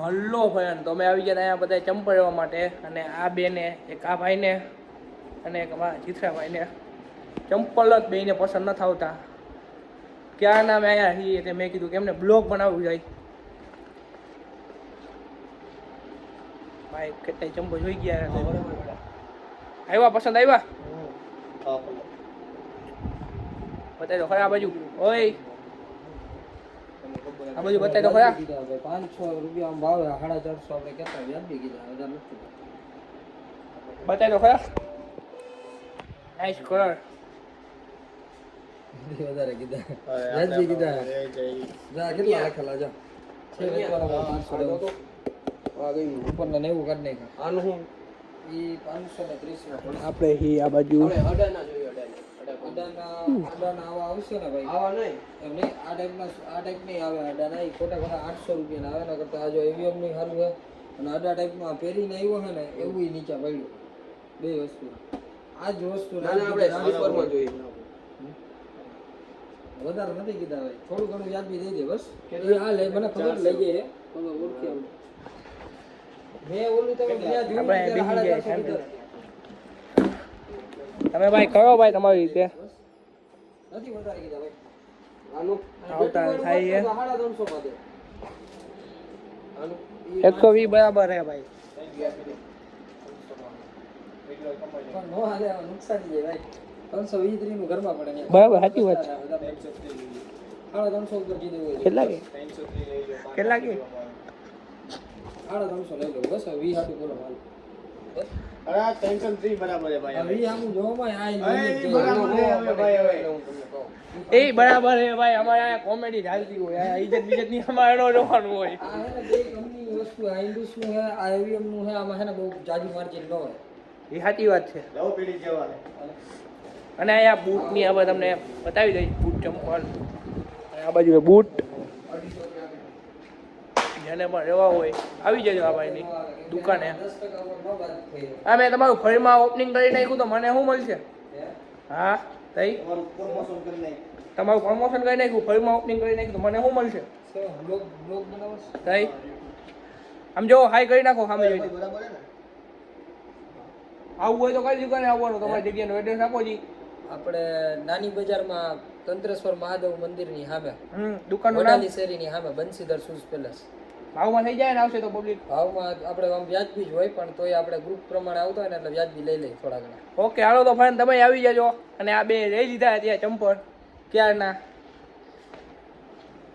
Hello ભાઈ, તો અમે આવી ગયા અહીંયા બધા ચંપલ લેવા માટે. અને આ બેને, એક આ ભાઈને અને એક અમારા ચિત્રાભાઈને ચંપલ જ બેને પસંદ નથી આવતા. ક્યાં નામે આવ્યા છીએ તે મેં કીધું કે એમને બ્લોગ બનાવવું જાય. ભાઈ કેટલાય ચંપલ જોઈ ગયા. આવ્યા પસંદ આવ્યા? બતાવી દો ખરા આ બાજુ. ઓય આ બાજુ બતાવી દો ખરા. 500 રૂપિયા ભાવ 450 આપણે કેટલા વ્યાજબી કીધા, વધારે નથી. બતાવી દો ખરા. Nice colour. વધારે કીધા, વ્યાજબી કીધા. જા કેટલા લખેલા જા છે વેચવાના 500 આ ગઈ ઉપરના 90 કાઢ નાખ્યા. આનું હું ઈ 530 આપણે હી આ બાજુ અડાના જોઈએ. અડાના આવા આવશે ને ભાઈ? આવા નહીં એમ નહીં, આ ટાઈપ નહીં આવે અડાના. એ ખોટા 800 રૂપિયા આવે. ને કરતા આ જો એવીએમ ની સારું છે. અને અડા ટાઈપનું આ પહેરીને આવ્યો છે ને એવું નીચે પડ્યું. બે વસ્તુ આ જ વસ્તુ આપણે સ્લીપરમાં જોઈએ. વધારે નથી કીધા ભાઈ, થોડું ઘણું વ્યાજબી દઈ દે બસ. આ લે મને ખબર લઈ ગઈ ઓળખી આવું. મેં ઓલું તમે ત્યાં જોયું તમે ભાઈ કરો ભાઈ તમારી રીતે. નથી વધારે કીધા ભાઈ. આનું આવતા થાય છે 350 માં દે. આનું 120 બરાબર હે ભાઈ. પણ નો હાલે, નુકસાન જાય ભાઈ. 320 નું ઘરમાં પડે ને. બરાબર, સાચી વાત છે. 350 ઉપર કીધું હોય. કેટલા કે? કેટલા કે? 350 લઈ લો બસ. 20 હાટુ બોલો હાલ. અરે 303 બરાબર છે ભાઈ. હવે આમ જોવામાં આ બરાબર છે ભાઈ. હવે એ બરાબર હે ભાઈ. અમારે આ કોમેડી ચાલતી હોય, આ ઇજ્જત બીજત ની અમારે નો જોવાનું હોય. આ હે ને બે કંપની વસ્તુ, આ ઇન્ડુસ નું હે, આ એવીએમ નું હે. આમાં હે ને બહુ જાજુ માર્જિન ન હોય. એ સાચી વાત છે. લવ પીડી જેવા છે. અને અહીંયા બૂટ ની હવે તમને બતાવી દઈશ. બૂટ ચંપલ અને આ બાજુ બૂટ. જેને પણ રહેવા હોય આવી જજો આ ભાઈની દુકાને. 10% ઉપર ન બાદ થઈ. આ મેં તમારું ફળીમાં ઓપનિંગ કરી નાખ્યું તો મને શું મળશે? હા તઈ તમારું પ્રમોશન કરી નાખ. તમારું પ્રમોશન કરી નાખ્યું, ફળીમાં ઓપનિંગ કરી નાખ્યું તો મને શું મળશે? બ્લોગ બનાવો તઈ આમ જો હાઈ કરી નાખો સામે જોઈ. બરાબર છે ને? આવું હોય તો કઈ દુકાને આવવાનું? તમારી જગ્યાનું એડ્રેસ આપો જી. આપણે નાની બજારમાં તંત્રેશ્વર મહાદેવ મંદિરની સામે, દુકાનનું નામ વડાલી શેરીની સામે બંસીધર શૂઝ પેલેસ. ભાવમાં થઈ જાય ને આવશે તો પબ્લિક? ભાવમાં આપણે આમ વ્યાજબી જ હોય, પણ તોય આપણે ગ્રુપ પ્રમાણે આવતા હોય ને એટલે વ્યાજબી લઈ લઈએ થોડા ઘણા. ઓકે હાલો તો ફાઈન, તમે આવી જજો. અને આ બે લઈ લીધા ત્યાં ચંપલ ક્યારના.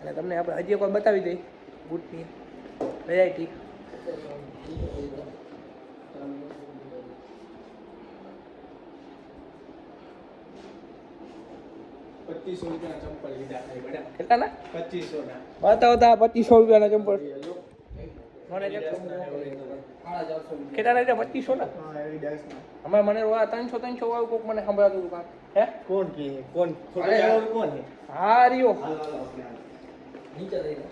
અને તમને આપણે હજી એક વાર બતાવી દઈ બૂટની વેરાયટી. કેટલા ના? 2500 ના. બતાવતા 2500 રૂપિયાના ચંપલ. મને કેટલા ના? 2500 ના. હા એડિડાસ ના. અમારે મને 300 વાળું કોક મને સંભળાતું હતું. હે કોણ કે કોણ ફોટો કોણ છે? હા રિયો. નીચે લઈ લો.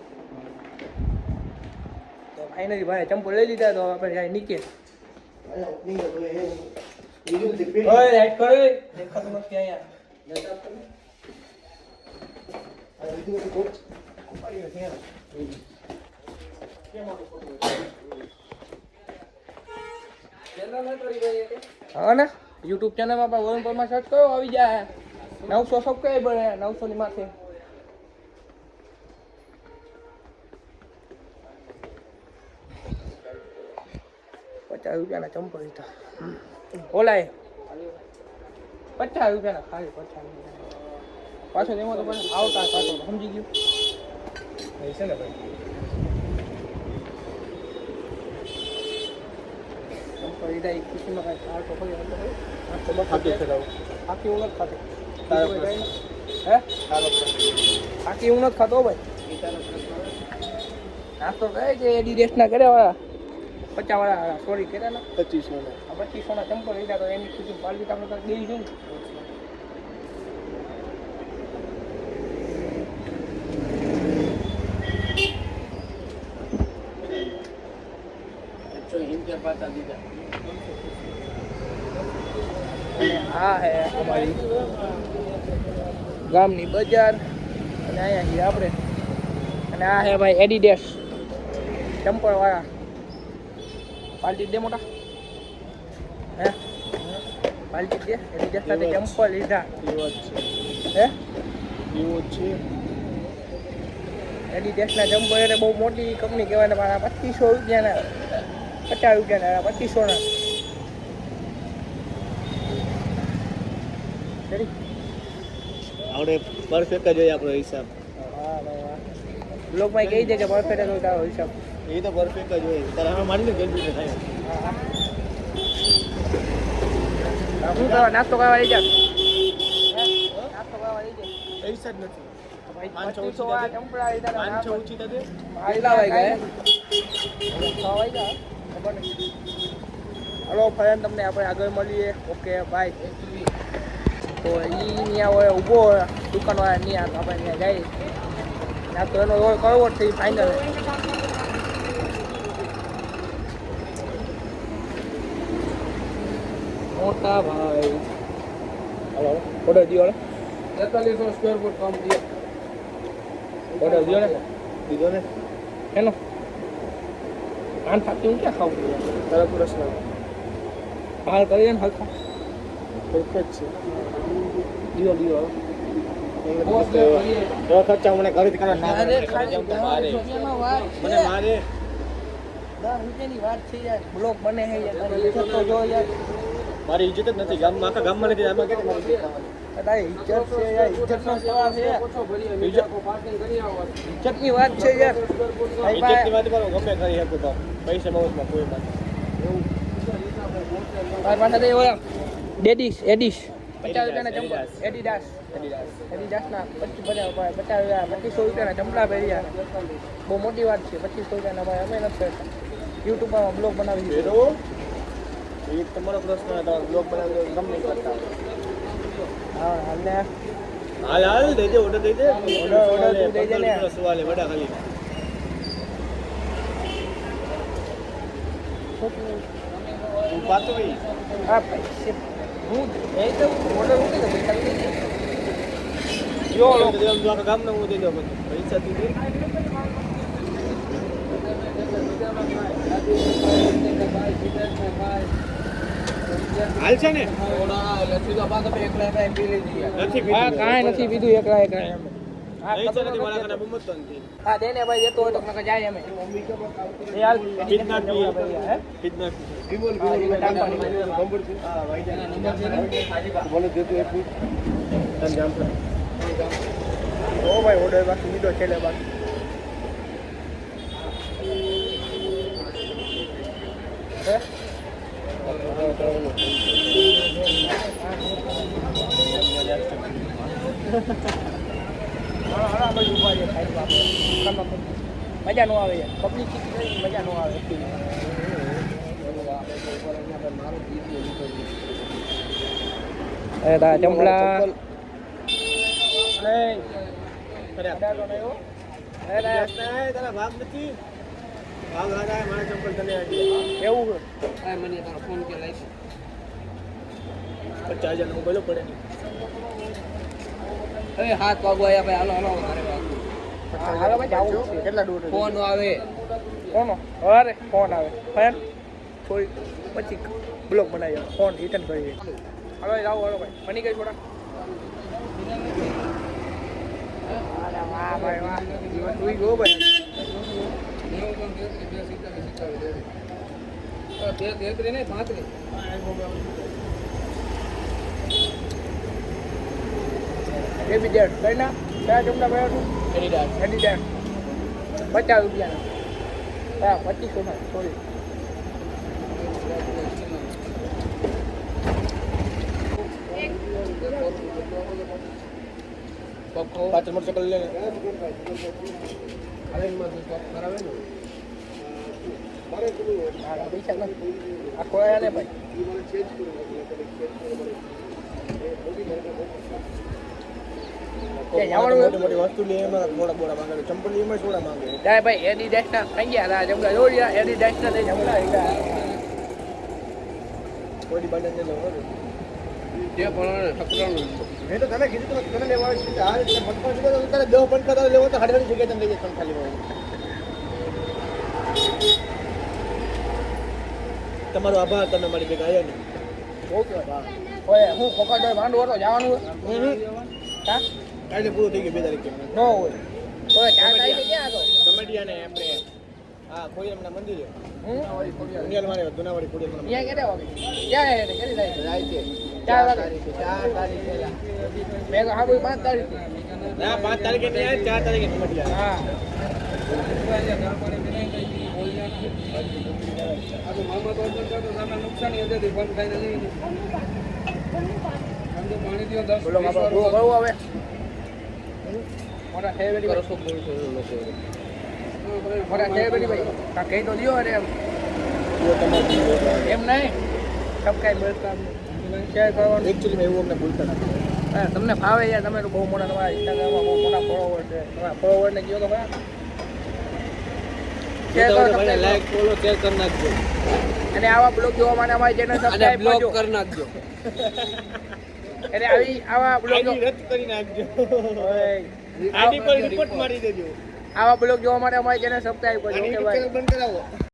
તો ફાઇનલી ભાઈ ચંપલ લઈ લીધા. તો આપણે જાય નીચે. અરે ઓપનિંગ તો એ બીજું ડિપેન્ડ. ઓય રાઈટ કરો. દેખાતું નથી અહીંયા. આ બીજું કોચ કોપાડી છે. કેમ આવું ફોટો? હા ને યુટ્યુબ ચેનલમાં પણ વરુણ પરમાર સર્ચ કરો આવી જાય. 900 સબસ્ક્રાઈબર હે, 900 ની માથે. ₹50 ચંપલ લીધા. ઓલાય 50 રૂપિયાના ખાલી 50 રૂપિયા. પાછો એમાં તો પણ આવતા પાછો સમજી ગયું છે ને ભાઈ. ચંપલ લીધા એક ખુશીમાં કાંઈ ખાર તો ખરી આખી હું નથી ખાતી. હે આખી હું નથી ખાતો ભાઈ. નાસ્તો કરે છે એડિડેસના કર્યા 50 વાળા સોરી કર્યા ને 2500 ના. 2500 ના ચંપલ લીધા. તો એની ખુશી પાલવી આપણે દઈ છું ને. અને આ હે અમારી ગામની બજાર. અને અહીંયા છીએ આપણે. અને આ હે ભાઈ એડિડેસ. ચંપલ વાળા પાલટી દે મોટા હે પાલટી દે એની સાથે ચંપલ લીધા હે એડિડાસના ચંપલ એટલે બહુ મોટી કંપની કહેવાય ને મારા 2500 રૂપિયાના 50 રૂપિયાના 2500ના આપણે પરફેક્ટ જ હોય આપણો હિસાબ. વાહ ભાઈ વાહ બ્લોગમાં કહી દે કે પરફેક્ટ જ હોય તારો હિસાબ એ તો પરફેક્ટ જ હોય. તારે હવે માની લે કેલ્ક્યુલેટર થાય. શું કરવા નાસ્તો કરવા લઈ જા નાસ્તો કરવા લઈ જાય પૈસા જ નથી. ભાઈ 500 2500 આ ચંપલા લીધા 500 ઓછી થશે. કેટલા વાગ્યા 6 વાગ્યા ખબર નહીં હલો ફરેન તમને આપણે આગળ મળીએ ઓકે બાય તો ત્યાં હોય ઊભો હોય દુકાનવાળા ત્યાં તો આપણે ત્યાં જઈએ ત્યાં તો એનો રોલ કરવો જ થઈ ફાઇનલ મોટા ભાઈ હલો ઓર્ડર દિયો 4300 સ્ક્વેર ફૂટ કામ દિયો ઓર્ડર દિયો ને દીધો ને એનો કાન ફાટી હું ક્યાં ખાવું તારા પ્રશ્ન હાલ કરીએ ને હલકા પરફેક્ટ છે. દિયો દિયો ખર્ચા મને ઘરેથી કરવા ના અરે મને ખાલી મારે 10 રૂપિયામાં વાત છે મારે 10 રૂપિયાની વાત છે યાર બ્લોક બને છે યાર તારી ઇજ્જત તો જો યાર મારી ઇજ્જત જ નથી. ગામમાં આખા ગામમાં નથી. આમાં કેટલી મારી ઇજ્જત આવવાની? તારી ઇજ્જત છે યાર ઇજ્જતનો સવાલ છે ઇજ્જતની વાત છે યાર ભાઈ ઇજ્જતની વાત કરો ગમે કરી શકું તો પૈસા બહુમાં કોઈ વાત ભાઈ પાસે તો ઓલા ડેડીસ એડિશ 50 રૂપિયાના ચંપલ એડિડાસ એડિડાસના 25 રૂપિયાના ચંપલા પહેર્યા બહુ મોટી વાત છે 2500 રૂપિયાના ભાઈ અમે નથી કરતા યુટ્યુબમાં બ્લોગ બનાવી બેરો એ તમારો પ્રશ્ન હતો. બ્લોગ બનાવી દો ગમે કરતા. હા અને હાલ હાલ દેજે ઓર્ડર દેજે. order તું દેજે ને. સવાલે વડા ખાલી તું પાતો ભાઈ હા ભાઈ હું એ તો ઓર્ડર મૂકી દો પૈસા લઈ લે જો આખા ગામને હું દઈ દઉં બધું પૈસા તું દે. હાલ છે ને નથી હા કાંઈ નથી પીધું એકલા એકલા એમ નહીં છે નથી મારા કને બમત તો નથી. હા દેને ભાઈ દેતો હોય તો નકર જાય અમે એ હાલ કિડનેપ હે કિડનેપ બોલે દે તું એક તન જામ પર ઓ ભાઈ ઓર્ડર બાકી લીધો છેલ્લે બાકી હે મજા નો આવે પબ્લિક મજા નો આવે અરે તા ચંપલા તારા ભાગ નથી ભાગ લાગે મારા ચંપલ તને એવું મને તારો ફોન કે લાઈશ 50,000 નો બોલો પડે એ 7 વાગવા આયા ભાઈ હાલો હાલો મારે હાલો ભાઈ જાવું છે કેટલા દૂર ફોન આવે કોનો અરે ફોન આવે ફેન થોડી પછી બ્લોક બનાવી ફોન રિટર્ન કરી હાલો જાઓ હાલો ભાઈ બની ગઈ થોડા અરે વાહ ભાઈ વાહ જીવન જોઈ ગયો ભાઈ એ બી ડેટ કઈ ના કયા ચમડા કયા તું એડિડાસ 50 રૂપિયાના હા 2500 ના સોરી પાછળ મોટરસાઇકલ લે ને પૈસા નથી આ ખોયા ને ભાઈ મોટી મોટી વસ્તુ લે એમાં થોડા બોડા માંગે ચંપલ એમાં થોડા માંગે ત્યારે ભાઈ એડિડાસના થઈ ગયા હતા જમલા જોડ્યા એડિડાસના થઈ જમલા કોઈ બાંધે ને લો જે પણ ઠકરાણું મેં તો તને કીધું તને લેવા છે આ રીતે પંખા છે તો તારે 10 પંખા તારે લેવો તો 8,500 જગ્યાએ તમને લઈ જાય ખાલી તમારો આભાર, તમે મારી ભેગા આવ્યા ને. બહુ કહેવાય. ઓય હું ખોખાડો માંડવો હતો જવાનું હોય હા કાલે પૂરું થઈ ગયું 2 તારીખે. ન હોય તો 4 તારીખે ક્યાં હતો કમેડિયા ને આપણે હા ખોડિયારના મંદિરે હું પુણ્યાલ મારે જુનાવાડી ખોડિયાલ અહીંયા કેટલા વાગે ક્યાં હે કેટલી તારીખે 4 તારીખે મેં તો હા 5 તારીખે ના 5 તારીખે નહીં આવે, 4 તારીખે કમેડિયા. હા બોલો બાબા પૂરો કરવો હવે મોટા ફેવરેટ મોટા ફેવરેટ ભાઈ કાં કહી તો દિયો અરે એમ નહીં સબસ્ક્રાઈબ શેર કરવાનું એકચ્યુઅલી એવું અમને ભૂલતા નથી. હા તમને ફાવે યાર તમે તો બહુ મોટા તમારા ઇન્સ્ટાગ્રામમાં બહુ મોટા ફોલોવર છે તમારા ફોલોવરને કહો તો ખરા શેર કરો subscribe લાઈક ફોલો શેર કરી નાખજો અને આવા બ્લોગ જોવા માટે અમારી ચેનલ સબસ્ક્રાઇબ કરજો કરી નાખજો. અને આવી આવા બ્લોગ આઈડી રદ કરી નાખજો, આઈડી પર રિપોર્ટ મારી દેજો. આવા બ્લોગ જોવા માટે અમારી ચેનલ સબસ્ક્રાઇબ કરજો આની ઓકે ભાઈ ચેનલ બંધ કરાવો.